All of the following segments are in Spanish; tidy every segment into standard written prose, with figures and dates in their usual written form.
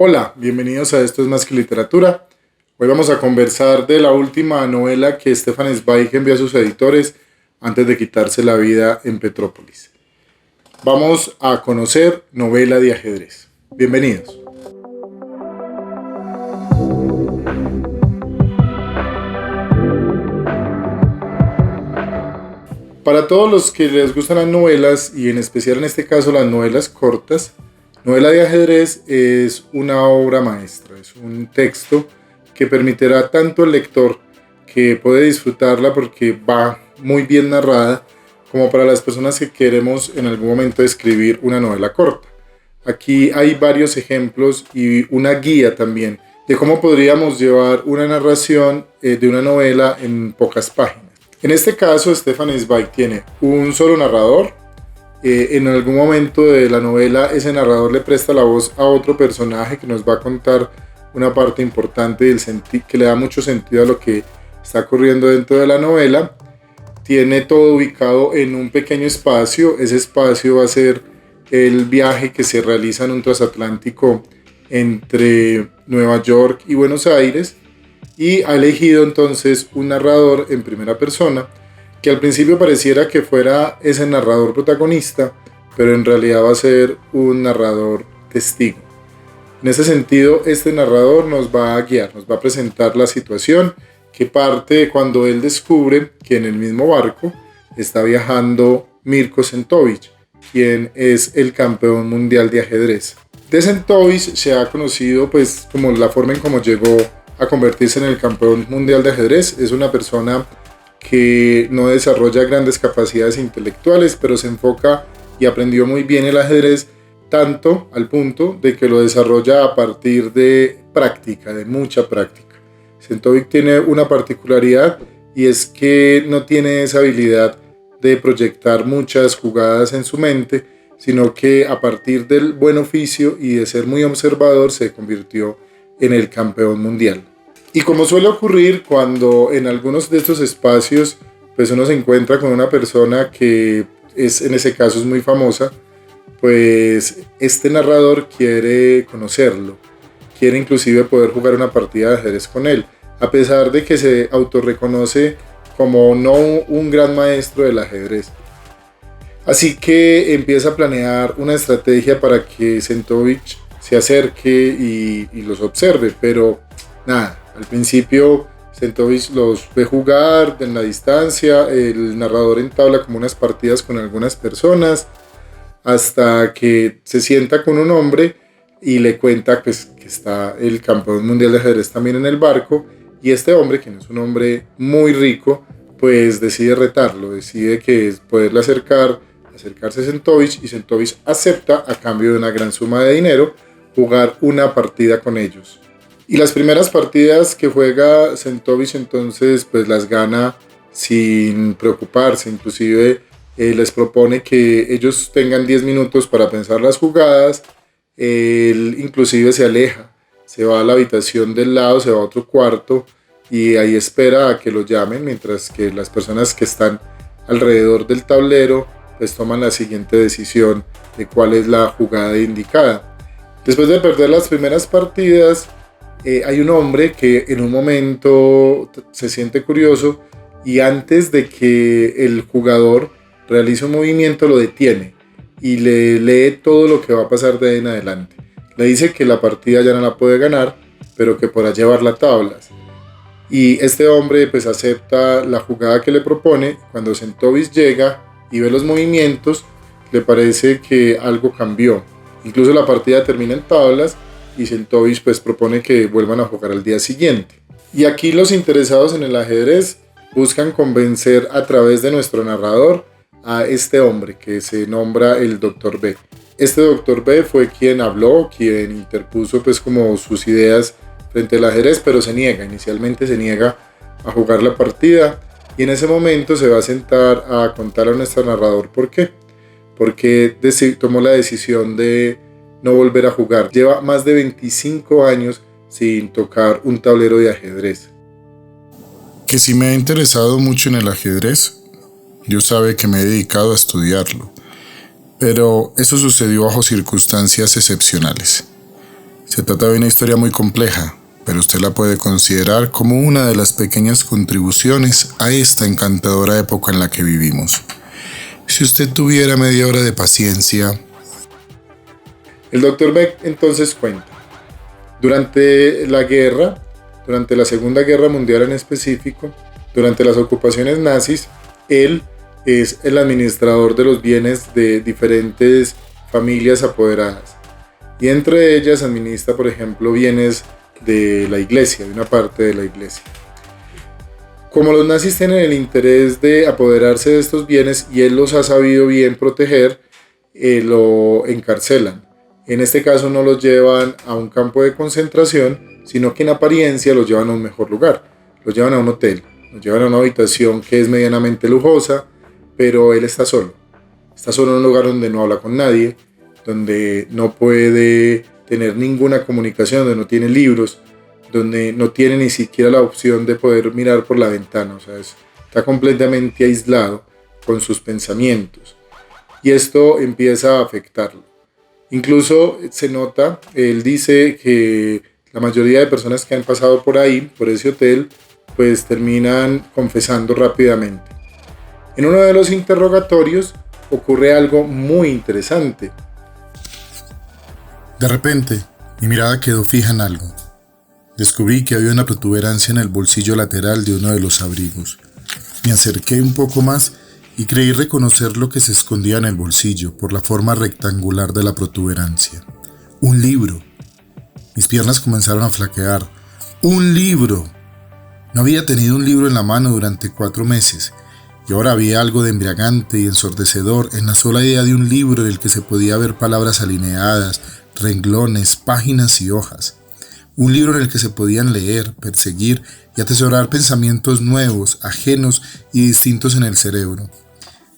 Hola, bienvenidos a Esto es más que literatura. Hoy vamos a conversar de la última novela que Stefan Zweig envió a sus editores antes de quitarse la vida en Petrópolis. Vamos a conocer Novela de ajedrez. Bienvenidos. Para todos los que les gustan las novelas, y en especial en este caso las novelas cortas, Novela de ajedrez es una obra maestra, es un texto que permitirá tanto al lector que puede disfrutarla porque va muy bien narrada, como para las personas que queremos en algún momento escribir una novela corta. Aquí hay varios ejemplos y una guía también de cómo podríamos llevar una narración de una novela en pocas páginas. En este caso, Stefan Zweig tiene un solo narrador. En algún momento de la novela ese narrador le presta la voz a otro personaje que nos va a contar una parte importante del que le da mucho sentido a lo que está ocurriendo dentro de la novela. Tiene todo ubicado en un pequeño espacio. Ese espacio va a ser el viaje que se realiza en un transatlántico entre Nueva York y Buenos Aires, y ha elegido entonces un narrador en primera persona que al principio pareciera que fuera ese narrador protagonista, pero en realidad va a ser un narrador testigo. En ese sentido, este narrador nos va a guiar, nos va a presentar la situación que parte de cuando él descubre que en el mismo barco está viajando Mirko Centovic, quien es el campeón mundial de ajedrez. De Centovic se ha conocido pues como la forma en cómo llegó a convertirse en el campeón mundial de ajedrez. Es una persona que no desarrolla grandes capacidades intelectuales, pero se enfoca y aprendió muy bien el ajedrez, tanto al punto de que lo desarrolla a partir de práctica, de mucha práctica. Centovic tiene una particularidad, y es que no tiene esa habilidad de proyectar muchas jugadas en su mente, sino que a partir del buen oficio y de ser muy observador se convirtió en el campeón mundial. Y como suele ocurrir cuando en algunos de estos espacios pues uno se encuentra con una persona que es, en ese caso es muy famosa, pues este narrador quiere conocerlo, quiere inclusive poder jugar una partida de ajedrez con él, a pesar de que se autorreconoce como no un gran maestro del ajedrez. Así que empieza a planear una estrategia para que Centovic se acerque y los observe, pero nada, al principio Centovic los ve jugar en la distancia, el narrador entabla como unas partidas con algunas personas, hasta que se sienta con un hombre y le cuenta pues, que está el campeón mundial de ajedrez también en el barco, y este hombre, que no es un hombre muy rico, pues decide retarlo, decide que es poderle acercarse a Centovic, y Centovic acepta a cambio de una gran suma de dinero jugar una partida con ellos. Y las primeras partidas que juega Centovic entonces pues las gana sin preocuparse, inclusive les propone que ellos tengan 10 minutos para pensar las jugadas. Él inclusive se aleja, se va a la habitación del lado, se va a otro cuarto y ahí espera a que lo llamen, mientras que las personas que están alrededor del tablero pues toman la siguiente decisión de cuál es la jugada indicada. Después de perder las primeras partidas, hay un hombre que en un momento se siente curioso, y antes de que el jugador realice un movimiento lo detiene y le lee todo lo que va a pasar de ahí en adelante. Le dice que la partida ya no la puede ganar, pero que podrá llevarla a tablas. Y este hombre pues acepta la jugada que le propone. Cuando Centovic llega y ve los movimientos, le parece que algo cambió. Incluso la partida termina en tablas y Centovic pues propone que vuelvan a jugar al día siguiente. Y aquí los interesados en el ajedrez buscan convencer a través de nuestro narrador a este hombre que se nombra el Dr. B. Este Dr. B fue quien habló, quien interpuso pues como sus ideas frente al ajedrez, pero inicialmente se niega a jugar la partida, y en ese momento se va a sentar a contar a nuestro narrador por qué. Porque tomó la decisión de no volver a jugar. Lleva más de 25 años sin tocar un tablero de ajedrez. Que sí me ha interesado mucho en el ajedrez. Dios sabe que me he dedicado a estudiarlo. Pero eso sucedió bajo circunstancias excepcionales. Se trata de una historia muy compleja, pero usted la puede considerar como una de las pequeñas contribuciones a esta encantadora época en la que vivimos. Si usted tuviera media hora de paciencia... El Dr. Beck entonces cuenta, durante la Segunda Guerra Mundial en específico, durante las ocupaciones nazis, él es el administrador de los bienes de diferentes familias apoderadas. Y entre ellas administra, por ejemplo, bienes de la iglesia, de una parte de la iglesia. Como los nazis tienen el interés de apoderarse de estos bienes y él los ha sabido bien proteger, lo encarcelan. En este caso no los llevan a un campo de concentración, sino que en apariencia los llevan a un mejor lugar. Los llevan a un hotel, los llevan a una habitación que es medianamente lujosa, pero él está solo. Está solo en un lugar donde no habla con nadie, donde no puede tener ninguna comunicación, donde no tiene libros, donde no tiene ni siquiera la opción de poder mirar por la ventana. O sea, está completamente aislado con sus pensamientos. Y esto empieza a afectarlo. Incluso se nota, él dice que la mayoría de personas que han pasado por ahí, por ese hotel, pues terminan confesando rápidamente. En uno de los interrogatorios ocurre algo muy interesante. De repente, mi mirada quedó fija en algo. Descubrí que había una protuberancia en el bolsillo lateral de uno de los abrigos. Me acerqué un poco más y creí reconocer lo que se escondía en el bolsillo por la forma rectangular de la protuberancia. Un libro. Mis piernas comenzaron a flaquear. ¡Un libro! No había tenido un libro en la mano durante 4 meses. Y ahora había algo de embriagante y ensordecedor en la sola idea de un libro en el que se podía ver palabras alineadas, renglones, páginas y hojas. Un libro en el que se podían leer, perseguir y atesorar pensamientos nuevos, ajenos y distintos en el cerebro.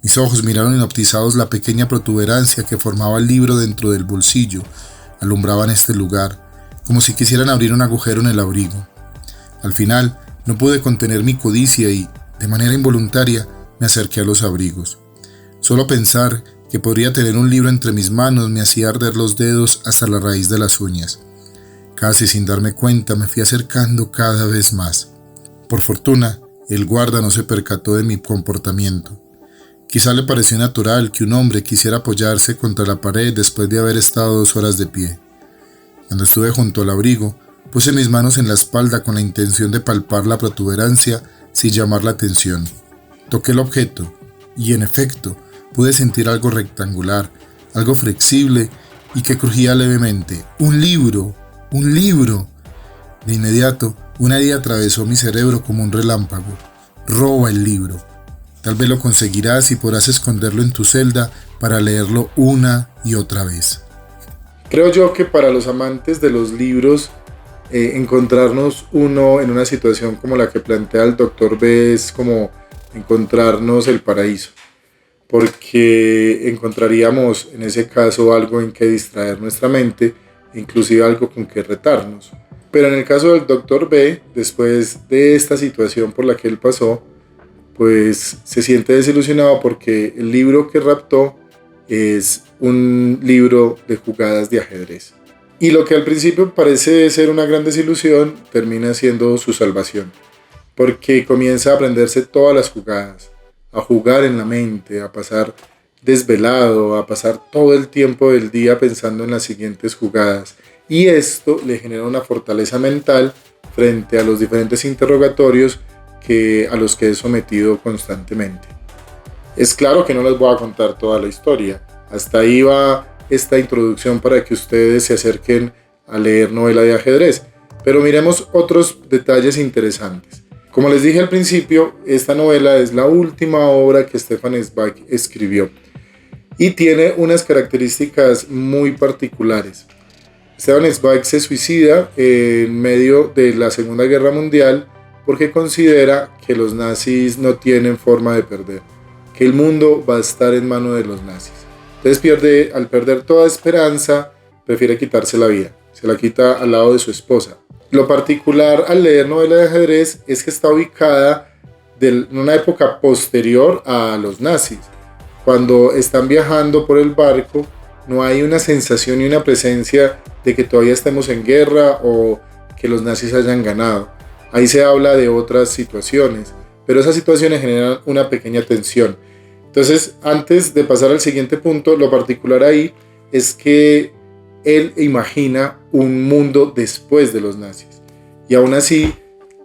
Mis ojos miraron hipnotizados la pequeña protuberancia que formaba el libro dentro del bolsillo. Alumbraban este lugar, como si quisieran abrir un agujero en el abrigo. Al final, no pude contener mi codicia y, de manera involuntaria, me acerqué a los abrigos. Solo pensar que podría tener un libro entre mis manos me hacía arder los dedos hasta la raíz de las uñas. Casi sin darme cuenta me fui acercando cada vez más. Por fortuna, el guarda no se percató de mi comportamiento. Quizá le pareció natural que un hombre quisiera apoyarse contra la pared después de haber estado 2 horas de pie. Cuando estuve junto al abrigo, puse mis manos en la espalda con la intención de palpar la protuberancia sin llamar la atención. Toqué el objeto y, en efecto, pude sentir algo rectangular, algo flexible y que crujía levemente. ¡Un libro! ¡Un libro! De inmediato, una idea atravesó mi cerebro como un relámpago. Roba el libro. Tal vez lo conseguirás y podrás esconderlo en tu celda para leerlo una y otra vez. Creo yo que para los amantes de los libros, encontrarnos uno en una situación como la que plantea el Dr. B es como encontrarnos el paraíso, porque encontraríamos en ese caso algo en que distraer nuestra mente, inclusive algo con que retarnos. Pero en el caso del Dr. B, después de esta situación por la que él pasó, pues se siente desilusionado porque el libro que raptó es un libro de jugadas de ajedrez. Y lo que al principio parece ser una gran desilusión termina siendo su salvación, porque comienza a aprenderse todas las jugadas, a jugar en la mente, a pasar desvelado, a pasar todo el tiempo del día pensando en las siguientes jugadas. Y esto le genera una fortaleza mental frente a los diferentes interrogatorios a los que es sometido constantemente. Es claro que no les voy a contar toda la historia. Hasta ahí va esta introducción para que ustedes se acerquen a leer novela de ajedrez. Pero miremos otros detalles interesantes. Como les dije al principio, esta novela es la última obra que Stefan Zweig escribió y tiene unas características muy particulares. Stefan Zweig se suicida en medio de la Segunda Guerra Mundial porque considera que los nazis no tienen forma de perder, que el mundo va a estar en manos de los nazis. Entonces al perder toda esperanza, prefiere quitarse la vida. Se la quita al lado de su esposa. Lo particular al leer novela de ajedrez es que está ubicada en una época posterior a los nazis. Cuando están viajando por el barco, no hay una sensación y una presencia de que todavía estemos en guerra o que los nazis hayan ganado. Ahí se habla de otras situaciones, pero esas situaciones generan una pequeña tensión. Entonces, antes de pasar al siguiente punto, lo particular ahí es que él imagina un mundo después de los nazis y aún así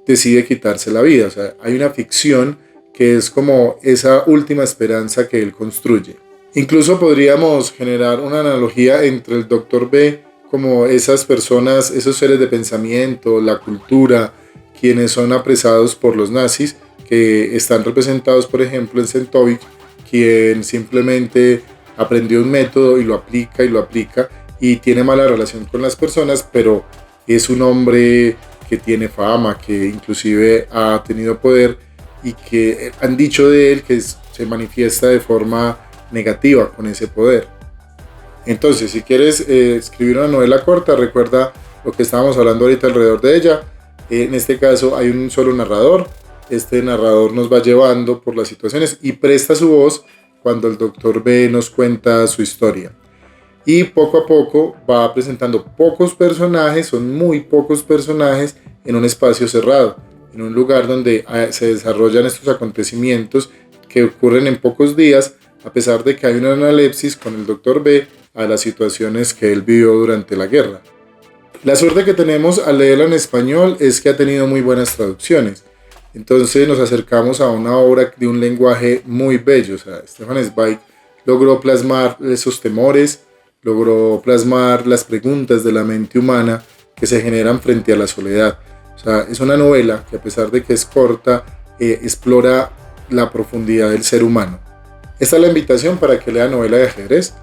decide quitarse la vida. O sea, hay una ficción que es como esa última esperanza que él construye. Incluso podríamos generar una analogía entre el Dr. B como esas personas, esos seres de pensamiento, la cultura, quienes son apresados por los nazis, que están representados, por ejemplo, en Centovic, quien simplemente aprendió un método y lo aplica y tiene mala relación con las personas, pero es un hombre que tiene fama, que inclusive ha tenido poder y que han dicho de él que se manifiesta de forma negativa con ese poder. Entonces, si quieres escribir una novela corta, recuerda lo que estábamos hablando ahorita alrededor de ella. En este caso hay un solo narrador. Este narrador nos va llevando por las situaciones y presta su voz cuando el Dr. B nos cuenta su historia. Y poco a poco va presentando pocos personajes, son muy pocos personajes en un espacio cerrado, en un lugar donde se desarrollan estos acontecimientos que ocurren en pocos días, a pesar de que hay una analepsis con el Dr. B a las situaciones que él vivió durante la guerra. La suerte que tenemos al leerla en español es que ha tenido muy buenas traducciones. Entonces nos acercamos a una obra de un lenguaje muy bello. O sea, Stefan Zweig logró plasmar esos temores, logró plasmar las preguntas de la mente humana que se generan frente a la soledad. O sea, es una novela que, a pesar de que es corta, explora la profundidad del ser humano. Esta es la invitación para que lea Novela de ajedrez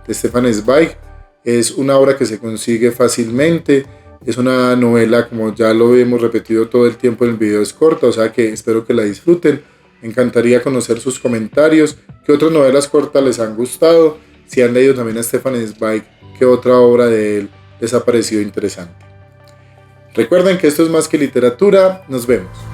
de Stefan Zweig. Es una obra que se consigue fácilmente. Es una novela, como ya lo hemos repetido todo el tiempo en el video, es corta, o sea que espero que la disfruten. Me encantaría conocer sus comentarios. ¿Qué otras novelas cortas les han gustado? Si han leído también a Stefan Zweig, ¿qué otra obra de él les ha parecido interesante? Recuerden que esto es más que literatura. Nos vemos.